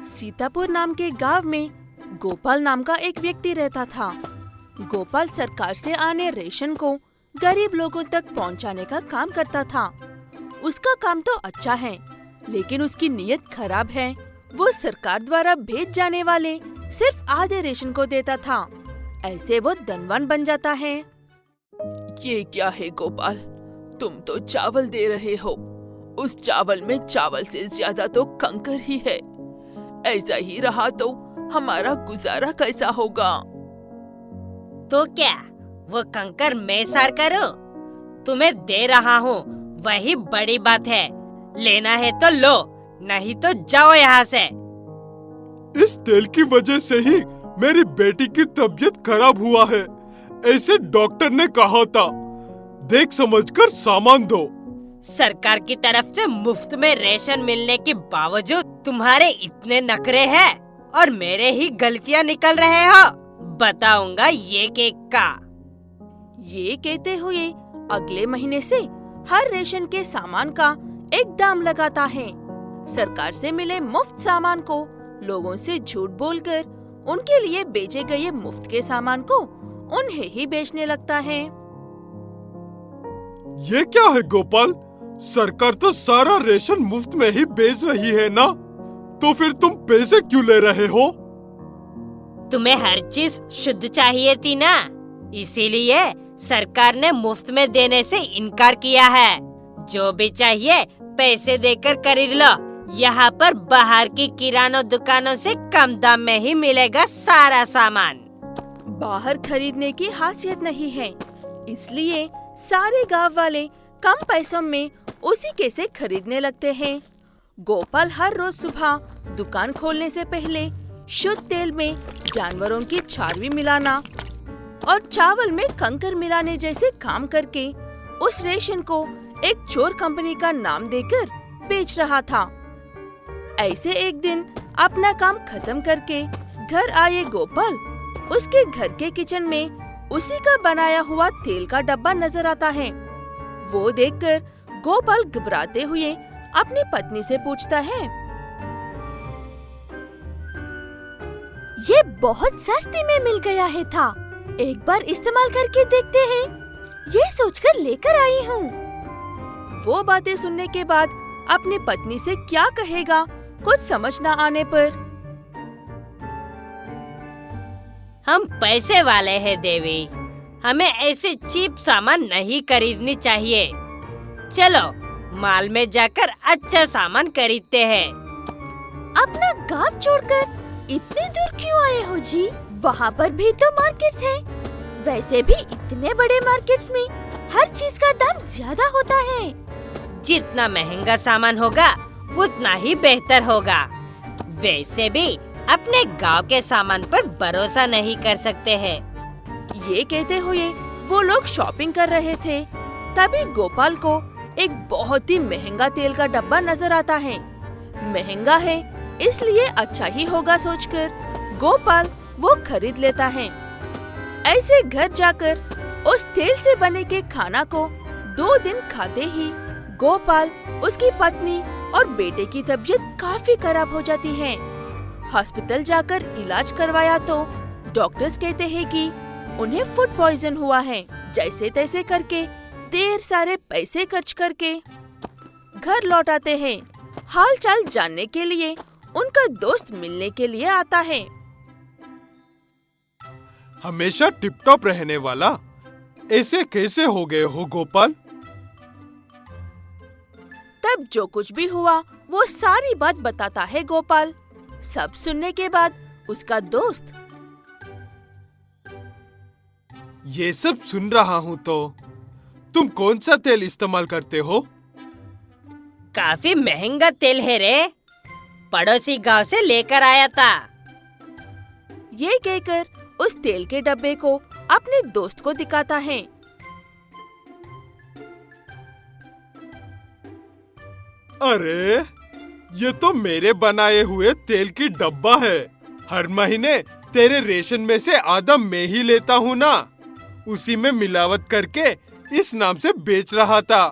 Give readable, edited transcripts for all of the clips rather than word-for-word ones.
सीतापुर नाम के गांव में गोपाल नाम का एक व्यक्ति रहता था। गोपाल सरकार से आने रेशन को गरीब लोगों तक पहुंचाने का काम करता था। उसका काम तो अच्छा है, लेकिन उसकी नीयत खराब है। वो सरकार द्वारा भेज जाने वाले सिर्फ आधे रेशन को देता था। ऐसे वो धनवान बन जाता है। ये क्या है गोपाल, तुम तो चावल दे रहे हो, उस चावल में चावल से ज्यादा तो कंकर ही है। ऐसा ही रहा तो हमारा गुजारा कैसा होगा? तो क्या वो कंकर मैं सार करूं? तुम्हें दे रहा हूँ, वही बड़ी बात है। लेना है तो लो, नहीं तो जाओ यहाँ से। इस तेल की वजह से ही मेरी बेटी की तबीयत खराब हुआ है, ऐसे डॉक्टर ने कहा था। देख समझकर सामान दो। सरकार की तरफ से मुफ्त में रेशन मिलने के बावजूद तुम्हारे इतने नखरे हैं और मेरे ही गलतियाँ निकल रहे हो। बताऊंगा ये केक का। ये कहते हुए अगले महीने से हर रेशन के सामान का एक दाम लगाता है। सरकार से मिले मुफ्त सामान को लोगों से झूठ बोलकर उनके लिए बेचे गए मुफ्त के सामान को उन्हें ही बेचने लगता है। ये क्या है गोपाल, सरकार तो सारा रेशन मुफ्त में ही बेच रही है ना, तो फिर तुम पैसे क्यों ले रहे हो? तुम्हें हर चीज शुद्ध चाहिए थी ना, इसीलिए सरकार ने मुफ्त में देने से इनकार किया है। जो भी चाहिए पैसे देकर खरीद लो। यहाँ पर बाहर की किराना दुकानों से कम दाम में ही मिलेगा सारा सामान। बाहर खरीदने की खासियत नहीं है, इसलिए सारे गांव वाले कम पैसों में उसी के से खरीदने लगते हैं। गोपाल हर रोज सुबह दुकान खोलने से पहले शुद्ध तेल में जानवरों की चर्बी मिलाना और चावल में कंकर मिलाने जैसे काम करके उस रेशन को एक चोर कंपनी का नाम देकर बेच रहा था। ऐसे एक दिन अपना काम खत्म करके घर आए गोपाल उसके घर के किचन में उसी का बनाया हुआ तेल का डब्बा नजर आता है। वो देखकर गोपाल घबराते हुए अपनी पत्नी से पूछता है, ये बहुत सस्ते में मिल गया है था, एक बार इस्तेमाल करके देखते हैं, ये सोचकर लेकर आई हूँ। वो बातें सुनने के बाद अपनी पत्नी से क्या कहेगा कुछ समझ न आने पर, हम पैसे वाले हैं देवी, हमें ऐसे चीप सामान नहीं खरीदनी चाहिए। चलो मॉल में जाकर अच्छा सामान खरीदते हैं। अपना गांव छोड़कर इतने दूर क्यों आए हो जी? वहाँ पर भी तो मार्केट्स हैं। वैसे भी इतने बड़े मार्केट्स में हर चीज का दाम ज्यादा होता है। जितना महंगा सामान होगा उतना ही बेहतर होगा। वैसे भी अपने गांव के सामान पर भरोसा नहीं कर सकते हैं। ये कहते हुए वो लोग शॉपिंग कर रहे थे, तभी गोपाल को एक बहुत ही महंगा तेल का डब्बा नजर आता है। महंगा है इसलिए अच्छा ही होगा सोचकर गोपाल वो खरीद लेता है। ऐसे घर जाकर उस तेल से बने के खाना को 2 दिन खाते ही गोपाल, उसकी पत्नी और बेटे की तबीयत काफी खराब हो जाती है। हॉस्पिटल जाकर इलाज करवाया तो डॉक्टर्स कहते हैं कि उन्हें फूड पॉइजन हुआ है। जैसे तैसे करके ढेर सारे पैसे खर्च करके घर लौट आते हैं। हाल चाल जानने के लिए उनका दोस्त मिलने के लिए आता है। हमेशा टिप टॉप रहने वाला ऐसे कैसे हो गए हो गोपाल? तब जो कुछ भी हुआ वो सारी बात बताता है गोपाल। सब सुनने के बाद उसका दोस्त, ये सब सुन रहा हूँ तो तुम कौन सा तेल इस्तेमाल करते हो? काफी महंगा तेल है रे, पड़ोसी गांव से लेकर आया था। ये कहकर उस तेल के डब्बे को अपने दोस्त को दिखाता है। अरे ये तो मेरे बनाए हुए तेल की डब्बा है। हर महीने तेरे रेशन में से आधा मैं ही लेता हूँ ना, उसी में मिलावट करके इस नाम से बेच रहा था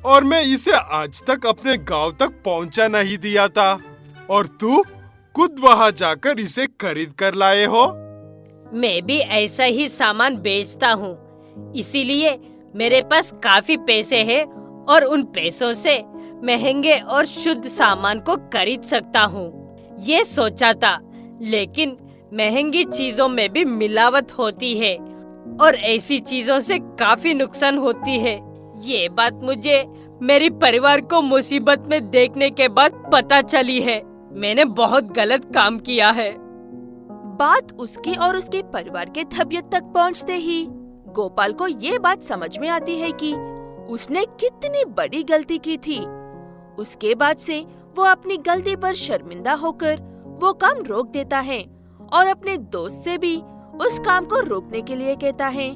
और मैं इसे आज तक अपने गांव तक पहुंचा नहीं दिया था। और तू खुद वहाँ जाकर इसे खरीद कर लाए हो। मैं भी ऐसा ही सामान बेचता हूँ, इसीलिए मेरे पास काफी पैसे हैं और उन पैसों से महंगे और शुद्ध सामान को खरीद सकता हूँ। ये सोचा था, लेकिन महंगी चीजों में भी मिलावट होती है और ऐसी चीजों से काफी नुकसान होती है। ये बात मुझे मेरी परिवार को मुसीबत में देखने के बाद पता चली है। मैंने बहुत गलत काम किया है। बात उसके और उसके परिवार के तबीयत तक पहुंचते ही गोपाल को ये बात समझ में आती है कि उसने कितनी बड़ी गलती की थी। उसके बाद से वो अपनी गलती पर शर्मिंदा होकर वो काम रोक देता है और अपने दोस्त से भी उस काम को रोकने के लिए कहता है।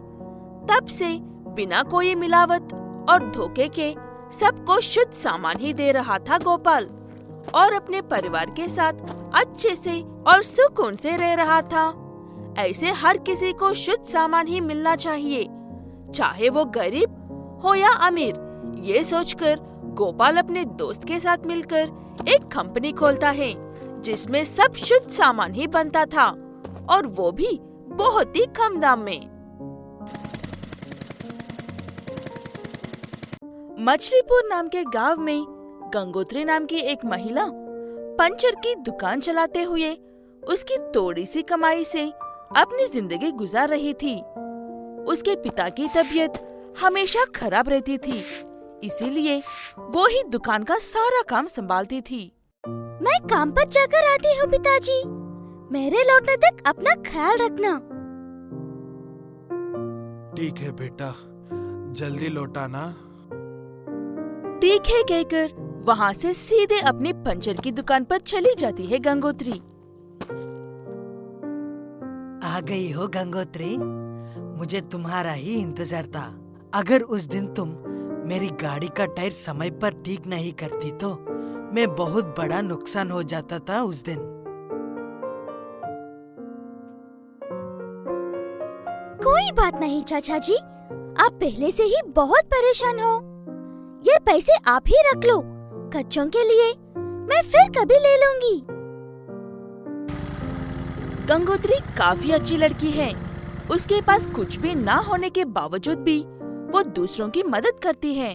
तब से बिना कोई मिलावट और धोखे के सबको शुद्ध सामान ही दे रहा था गोपाल और अपने परिवार के साथ अच्छे से और सुकून से रह रहा था। ऐसे हर किसी को शुद्ध सामान ही मिलना चाहिए, चाहे वो गरीब हो या अमीर। ये सोचकर गोपाल अपने दोस्त के साथ मिलकर एक कंपनी खोलता है जिसमें सब शुद्ध सामान ही बनता था और वो भी बहुत ही कम दाम में। मछलीपुर नाम के गांव में गंगोत्री नाम की एक महिला पंचर की दुकान चलाते हुए उसकी थोड़ी सी कमाई से अपनी जिंदगी गुजार रही थी। उसके पिता की तबीयत हमेशा खराब रहती थी, इसीलिए वो ही दुकान का सारा काम संभालती थी। मैं काम पर जाकर आती हूँ पिताजी, मेरे लौटने तक अपना ख्याल रखना। ठीक है बेटा, जल्दी लौटाना। ठीक है कहकर वहाँ से सीधे अपनी पंचर की दुकान पर चली जाती है गंगोत्री। आ गई हो गंगोत्री, मुझे तुम्हारा ही इंतजार था। अगर उस दिन तुम मेरी गाड़ी का टायर समय पर ठीक नहीं करती तो मैं बहुत बड़ा नुकसान हो जाता था उस दिन। कोई बात नहीं चाचा जी, आप पहले से ही बहुत परेशान हो। ये पैसे आप ही रख लो, खर्चों के लिए मैं फिर कभी ले लूंगी। गंगोत्री काफी अच्छी लड़की है। उसके पास कुछ भी ना होने के बावजूद भी वो दूसरों की मदद करती है।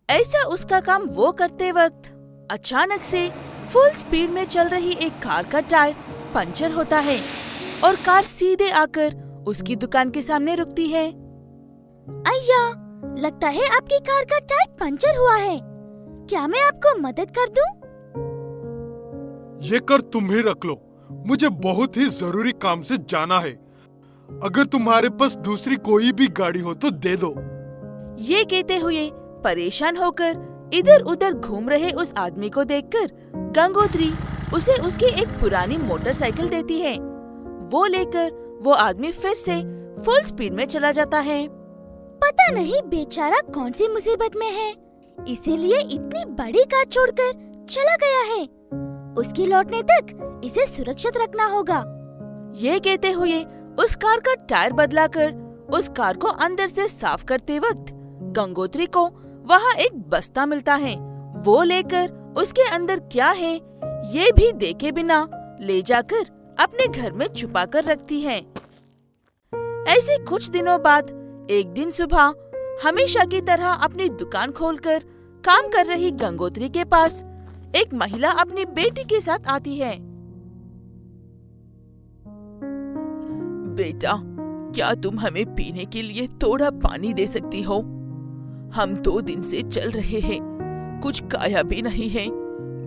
ऐसा उसका काम वो करते वक्त अचानक से फुल स्पीड में चल रही एक कार का टायर पंचर होता है और कार सीधे आकर उसकी दुकान के सामने रुकती है। अय्या, लगता है आपकी कार का टायर पंचर हुआ है। क्या मैं आपको मदद कर दूं? ये कर तुम ही रख लो, मुझे बहुत ही जरूरी काम से जाना है। अगर तुम्हारे पास दूसरी कोई भी गाड़ी हो तो दे दो। ये कहते हुए परेशान होकर इधर उधर घूम रहे उस आदमी को देखकर गंगोत्री उसे उसकी एक पुरानी मोटरसाइकिल देती है। वो लेकर वो आदमी फिर से फुल स्पीड में चला जाता है। पता नहीं बेचारा कौन सी मुसीबत में है, इसीलिए इतनी बड़ी कार छोड़कर चला गया है। उसकी लौटने तक इसे सुरक्षित रखना होगा। ये कहते हुए उस कार का टायर बदलाकर उस कार को अंदर से साफ करते वक्त गंगोत्री को वहाँ एक बस्ता मिलता है। वो लेकर उसके अंदर क्या है ये भी देखे बिना ले जाकर अपने घर में छुपा कर रखती है। ऐसे कुछ दिनों बाद एक दिन सुबह हमेशा की तरह अपनी दुकान खोलकर काम कर रही गंगोत्री के पास एक महिला अपनी बेटी के साथ आती है। बेटा, क्या तुम हमें पीने के लिए थोड़ा पानी दे सकती हो? हम 2 दिन से चल रहे हैं, कुछ खाया भी नहीं है,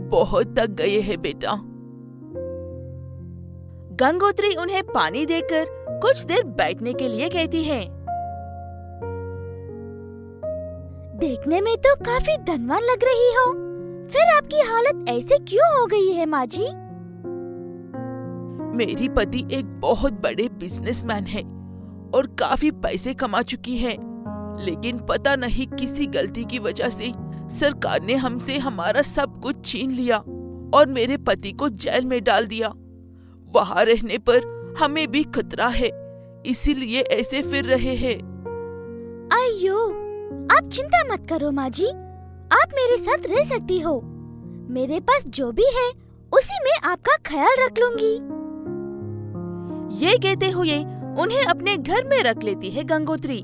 बहुत थक गए हैं बेटा। गंगोत्री उन्हें पानी देकर कुछ देर बैठने के लिए कहती है। देखने में तो काफी धनवान लग रही हो, फिर आपकी हालत ऐसे क्यों हो गई है माँ जी? मेरी पति एक बहुत बड़े बिजनेसमैन है और काफी पैसे कमा चुकी है, लेकिन पता नहीं किसी गलती की वजह से सरकार ने हमसे हमारा सब कुछ छीन लिया और मेरे पति को जेल में डाल दिया। वहाँ रहने पर हमें भी खतरा है, इसीलिए ऐसे फिर रहे हैं। अయ్యో, आप चिंता मत करो माँ जी, आप मेरे साथ रह सकती हो। मेरे पास जो भी है उसी में आपका ख्याल रख लूंगी। ये कहते हुए उन्हें अपने घर में रख लेती है गंगोत्री।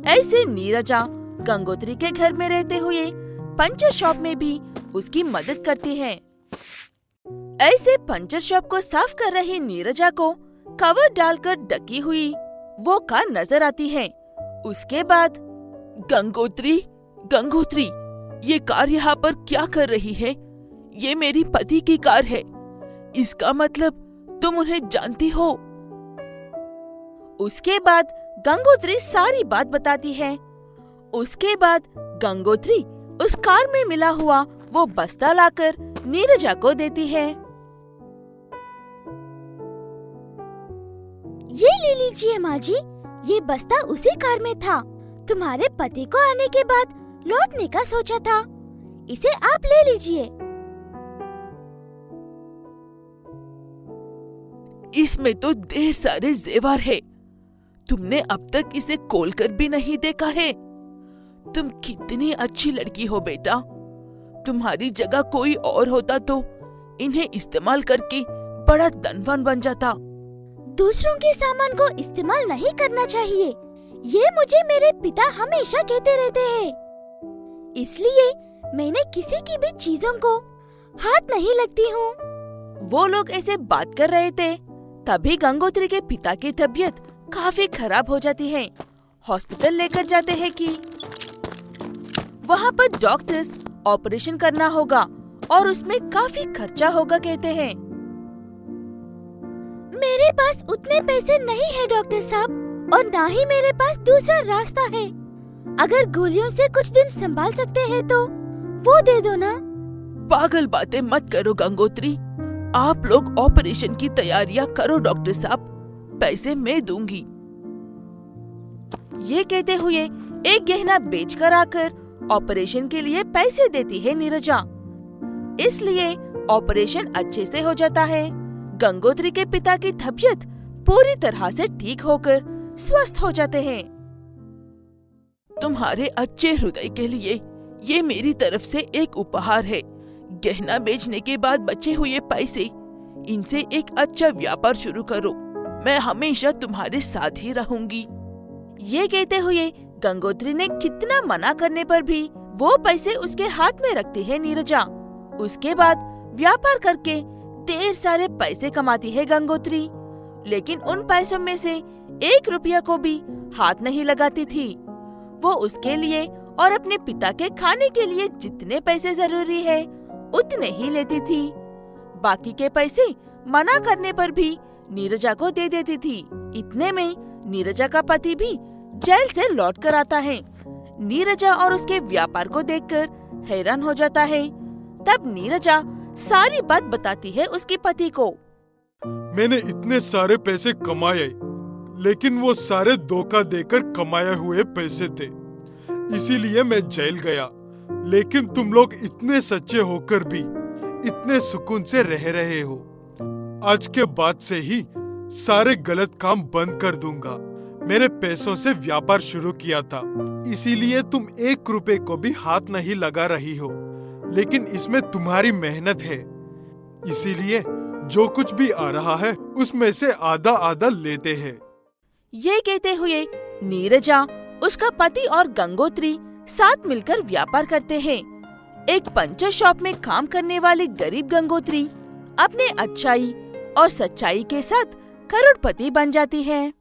ऐसे नीरजा गंगोत्री के घर में रहते हुए पंचर शॉप में भी उसकी मदद करती है। ऐसे पंचर शॉप को साफ कर रही नीरजा को कवर डालकर ढकी हुई वो कार नजर आती है। उसके बाद गंगोत्री, गंगोत्री, ये कार यहाँ पर क्या कर रही है? ये मेरी पति की कार है। इसका मतलब तुम उन्हें जानती हो? उसके बाद गंगोत्री सारी बात बताती है। उसके बाद गंगोत्री उस कार में मिला हुआ वो बस्ता लाकर नीरजा को देती है। ये ले लीजिए माँ जी, ये बस्ता उसी कार में था। तुम्हारे पति को आने के बाद लौटने का सोचा था, इसे आप ले लीजिए। इसमें तो ढेर सारे जेवर है। तुमने अब तक इसे खोलकर भी नहीं देखा है। तुम कितनी अच्छी लड़की हो बेटा। तुम्हारी जगह कोई और होता तो इन्हें इस्तेमाल करके बड़ा धनवान बन जाता। दूसरों के सामान को इस्तेमाल नहीं करना चाहिए, ये मुझे मेरे पिता हमेशा कहते रहते हैं। इसलिए मैंने किसी की भी चीजों को हाथ नहीं लगती हूँ। वो लोग ऐसे बात कर रहे थे, तभी गंगोत्री के पिता की तबीयत काफी खराब हो जाती है। हॉस्पिटल लेकर जाते हैं कि वहाँ पर डॉक्टर्स ऑपरेशन करना होगा और उसमें काफी खर्चा होगा कहते हैं। मेरे पास उतने पैसे नहीं है डॉक्टर साहब, और ना ही मेरे पास दूसरा रास्ता है। अगर गोलियों से कुछ दिन संभाल सकते हैं तो वो दे दो ना। पागल बातें मत करो गंगोत्री। आप लोग ऑपरेशन की तैयारियां करो डॉक्टर साहब, पैसे मैं दूंगी। ये कहते हुए एक गहना बेचकर आकर ऑपरेशन के लिए पैसे देती है नीरजा। इसलिए ऑपरेशन अच्छे से हो जाता है। गंगोत्री के पिता की तबीयत पूरी तरह से ठीक होकर स्वस्थ हो जाते हैं। तुम्हारे अच्छे हृदय के लिए ये मेरी तरफ से एक उपहार है। गहना बेचने के बाद बचे हुए पैसे, इनसे एक अच्छा व्यापार शुरू करो। मैं हमेशा तुम्हारे साथ ही रहूंगी। ये कहते हुए गंगोत्री ने कितना मना करने पर भी वो पैसे उसके हाथ में रखती है नीरजा। उसके बाद व्यापार करके ढेर सारे पैसे कमाती है गंगोत्री, लेकिन उन पैसों में से 1 रुपया को भी हाथ नहीं लगाती थी। वो उसके लिए और अपने पिता के खाने के लिए जितने पैसे जरूरी है उतने ही लेती थी। बाकी के पैसे मना करने पर भी नीरजा को दे देती थी। इतने में नीरजा का पति भी जेल से लौट कर आता है। नीरजा और उसके व्यापार को देखकर हैरान हो जाता है। तब नीरजा सारी बात बताती है उसके पति को। मैंने इतने सारे पैसे कमाए, लेकिन वो सारे धोखा देकर कमाए हुए पैसे थे, इसीलिए मैं जेल गया। लेकिन तुम लोग इतने सच्चे होकर भी इतने सुकून से रह रहे हो। आज के बाद से ही सारे गलत काम बंद कर दूंगा। मेरे पैसों से व्यापार शुरू किया था, इसीलिए तुम 1 रुपए को भी हाथ नहीं लगा रही हो। लेकिन इसमें तुम्हारी मेहनत है, इसीलिए जो कुछ भी आ रहा है उसमें से आधा आधा लेते हैं। ये कहते हुए नीरजा, उसका पति और गंगोत्री साथ मिलकर व्यापार करते हैं। एक पंचर शॉप में काम करने वाली गरीब गंगोत्री अपने अच्छाई और सच्चाई के साथ करोड़पति बन जाती है।